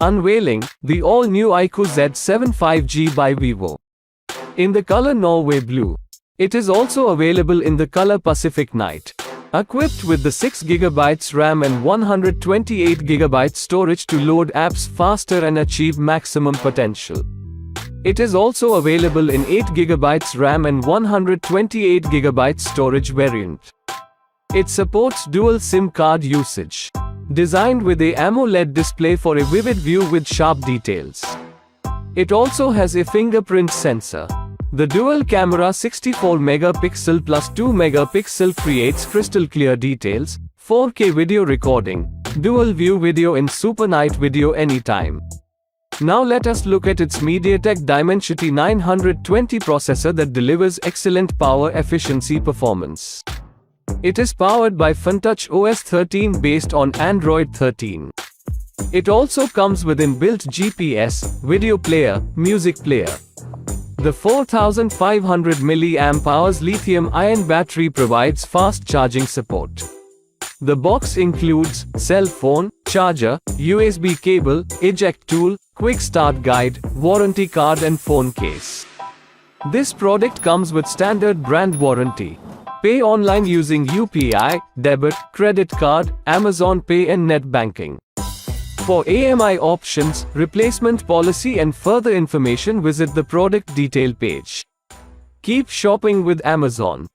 Unveiling, the all-new iQOO Z75G by Vivo. In the color Norway blue. It is also available in the color Pacific Night. Equipped with the 6GB RAM and 128GB storage to load apps faster and achieve maximum potential. It is also available in 8GB RAM and 128GB storage variant. It supports dual SIM card usage. Designed with a AMOLED display for a vivid view with sharp details. It also has a fingerprint sensor. The dual camera 64MP plus 2MP creates crystal clear details, 4K video recording, dual view video in super night video anytime. Now let us look at its MediaTek Dimensity920 processor that delivers excellent power efficiency performance. It is powered by FlashCharge OS 13 based on Android 13. It also comes with inbuilt GPS, video player, music player. The 4500 mAh lithium-ion battery provides fast charging support. The box includes cell phone, charger, USB cable, eject tool, quick start guide, warranty card and phone case. This product comes with standard brand warranty. Pay online using UPI, debit, credit card, Amazon Pay and net banking. For AMI options, replacement policy and further information visit the product detail page. Keep shopping with Amazon.